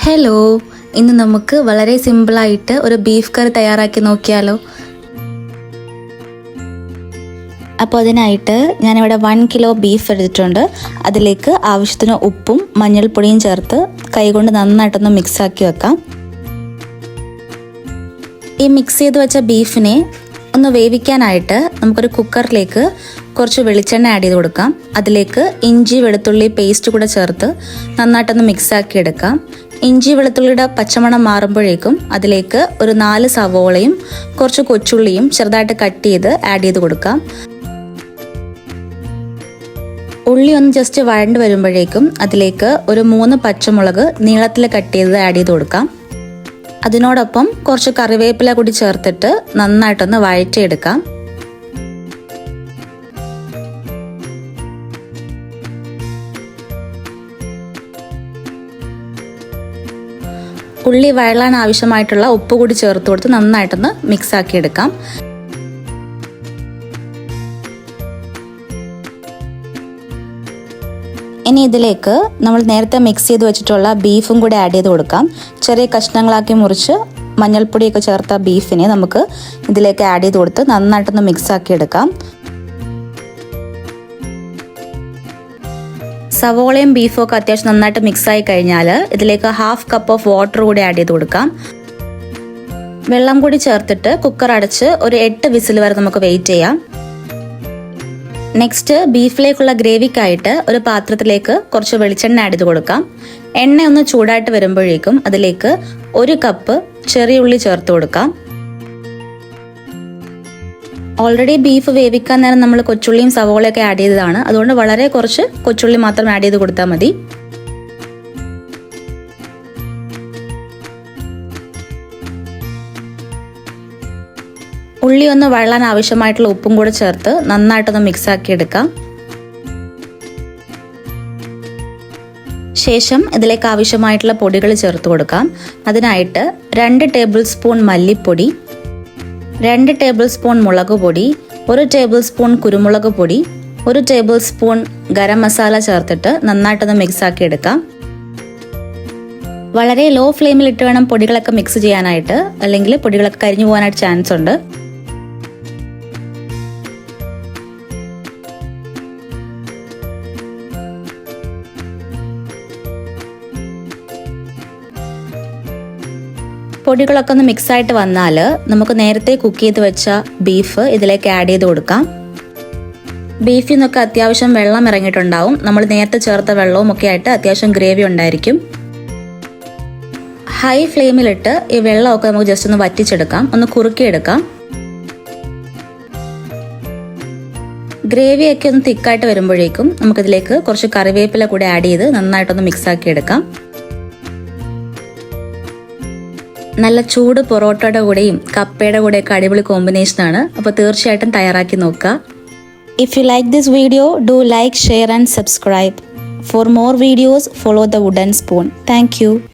Hello, ഇന്ന് നമുക്ക് വളരെ സിമ്പിളായിട്ട് ഒരു ബീഫ് കറി തയ്യാറാക്കി നോക്കിയാലോ. അപ്പോൾ അതിനായിട്ട് ഞാനിവിടെ 1 കിലോ ബീഫ് എടുത്തിട്ടുണ്ട്. അതിലേക്ക് ആവശ്യത്തിന് ഉപ്പും മഞ്ഞൾപ്പൊടിയും ചേർത്ത് കൈകൊണ്ട് നന്നായിട്ടൊന്ന് മിക്സാക്കി വെക്കാം. ഈ മിക്സ് ചെയ്ത് വെച്ച ബീഫിനെ ഒന്ന് വേവിക്കാനായിട്ട് നമുക്കൊരു കുക്കറിലേക്ക് കുറച്ച് വെളിച്ചെണ്ണ ആഡ് ചെയ്ത് കൊടുക്കാം. അതിലേക്ക് ഇഞ്ചി വെളുത്തുള്ളി പേസ്റ്റ് കൂടെ ചേർത്ത് നന്നായിട്ടൊന്ന് മിക്സാക്കി എടുക്കാം. ഇഞ്ചി വെളുത്തുള്ളിയുടെ പച്ചമണം മാറുമ്പോഴേക്കും അതിലേക്ക് ഒരു 4 സവോളയും കുറച്ച് കൊച്ചുള്ളിയും ചെറുതായിട്ട് കട്ട് ചെയ്ത് ആഡ് ചെയ്ത് കൊടുക്കാം. ഉള്ളി ഒന്ന് ജസ്റ്റ് വഴണ്ട് വരുമ്പോഴേക്കും അതിലേക്ക് ഒരു 3 പച്ചമുളക് നീളത്തിൽ കട്ട് ചെയ്ത് ആഡ് ചെയ്ത് കൊടുക്കാം. അതിനോടൊപ്പം കുറച്ച് കറിവേപ്പില കൂടി ചേർത്തിട്ട് നന്നായിട്ടൊന്ന് വഴറ്റിയെടുക്കാം. ഉള്ളി വഴലാൻ ആവശ്യമായിട്ടുള്ള ഉപ്പ് കൂടി ചേർത്ത് കൊടുത്ത് നന്നായിട്ടൊന്ന് മിക്സ് ആക്കി എടുക്കാം. ഇനി ഇതിലേക്ക് നമ്മൾ നേരത്തെ മിക്സ് ചെയ്ത് വെച്ചിട്ടുള്ള ബീഫും കൂടി ആഡ് ചെയ്ത് കൊടുക്കാം. ചെറിയ കഷ്ണങ്ങളാക്കി മുറിച്ച് മഞ്ഞൾപ്പൊടിയൊക്കെ ചേർത്ത ബീഫിനെ നമുക്ക് ഇതിലേക്ക് ആഡ് ചെയ്ത് കൊടുത്ത് നന്നായിട്ടൊന്ന് മിക്സ് ആക്കി എടുക്കാം. സവോളയും ബീഫും ഒക്കെ അത്യാവശ്യം നന്നായിട്ട് മിക്സ് ആയി കഴിഞ്ഞാൽ ഇതിലേക്ക് 1/2 കപ്പ് ഓഫ് വാട്ടർ കൂടി ആഡ് ചെയ്ത് കൊടുക്കാം. വെള്ളം കൂടി ചേർത്തിട്ട് കുക്കർ അടച്ച് ഒരു 8 വിസിൽ വരെ നമുക്ക് വെയിറ്റ് ചെയ്യാം. നെക്സ്റ്റ് ബീഫിലേക്കുള്ള ഗ്രേവിക്കായിട്ട് ഒരു പാത്രത്തിലേക്ക് കുറച്ച് വെളിച്ചെണ്ണ ആഡ് ചെയ്ത് കൊടുക്കാം. എണ്ണ ഒന്ന് ചൂടായിട്ട് വരുമ്പോഴേക്കും അതിലേക്ക് 1 കപ്പ് ചെറിയ ഉള്ളി ചേർത്ത് കൊടുക്കാം. ഓൾറെഡി ബീഫ് വേവിക്കാൻ നേരം നമ്മൾ കൊച്ചുള്ളിയും സവോളയൊക്കെ ആഡ് ചെയ്തതാണ്. അതുകൊണ്ട് വളരെ കുറച്ച് കൊച്ചുള്ളി മാത്രം ആഡ് ചെയ്ത് കൊടുത്താൽ മതി. ഉള്ളി ഒന്ന് വഴലാൻ ആവശ്യമായിട്ടുള്ള ഉപ്പും കൂടെ ചേർത്ത് നന്നായിട്ടൊന്ന് മിക്സ് ആക്കി എടുക്കാം. ശേഷം ഇതിലേക്ക് ആവശ്യമായിട്ടുള്ള പൊടികൾ ചേർത്ത് കൊടുക്കാം. അതിനായിട്ട് 2 ടേബിൾ സ്പൂൺ മല്ലിപ്പൊടി, 2 ടേബിൾ സ്പൂൺ മുളക് പൊടി, 1 ടേബിൾ സ്പൂൺ കുരുമുളക് പൊടി, 1 ടേബിൾ സ്പൂൺ ഗരം മസാല ചേർത്തിട്ട് നന്നായിട്ടൊന്ന് മിക്സ് ആക്കി എടുക്കാം. വളരെ ലോ ഫ്ലെയിമിൽ ഇട്ട് വേണം പൊടികളൊക്കെ മിക്സ് ചെയ്യാനായിട്ട്, അല്ലെങ്കിൽ പൊടികളൊക്കെ കരിഞ്ഞു പോകാനായിട്ട് ചാൻസ് ഉണ്ട്. പൊടികളൊക്കെ ഒന്ന് മിക്സ് ആയിട്ട് വന്നാൽ നമുക്ക് നേരത്തെ കുക്ക് ചെയ്ത് വെച്ച ബീഫ് ഇതിലേക്ക് ആഡ് ചെയ്ത് കൊടുക്കാം. ബീഫിൽ നിന്നൊക്കെ അത്യാവശ്യം വെള്ളം ഇറങ്ങിയിട്ടുണ്ടാവും. നമ്മൾ നേരത്തെ ചേർത്ത വെള്ളവും ഒക്കെ ആയിട്ട് അത്യാവശ്യം ഗ്രേവി ഉണ്ടായിരിക്കും. ഹൈ ഫ്ലെയിമിലിട്ട് ഈ വെള്ളമൊക്കെ നമുക്ക് ജസ്റ്റ് ഒന്ന് വറ്റിച്ചെടുക്കാം, ഒന്ന് കുറുക്കിയെടുക്കാം. ഗ്രേവിയൊക്കെ ഒന്ന് തിക്കായിട്ട് വരുമ്പോഴേക്കും നമുക്കിതിലേക്ക് കുറച്ച് കറിവേപ്പില കൂടി ആഡ് ചെയ്ത് നന്നായിട്ടൊന്ന് മിക്സ് ആക്കി എടുക്കാം. നല്ല ചൂട് പൊറോട്ടയുടെ കൂടെയും കപ്പയുടെ കൂടെയൊക്കെ അടിപൊളി കോമ്പിനേഷനാണ്. അപ്പോൾ തീർച്ചയായിട്ടും തയ്യാറാക്കി നോക്കുക. If you like this video, do like, share and subscribe. For more videos, follow the wooden spoon. Thank U.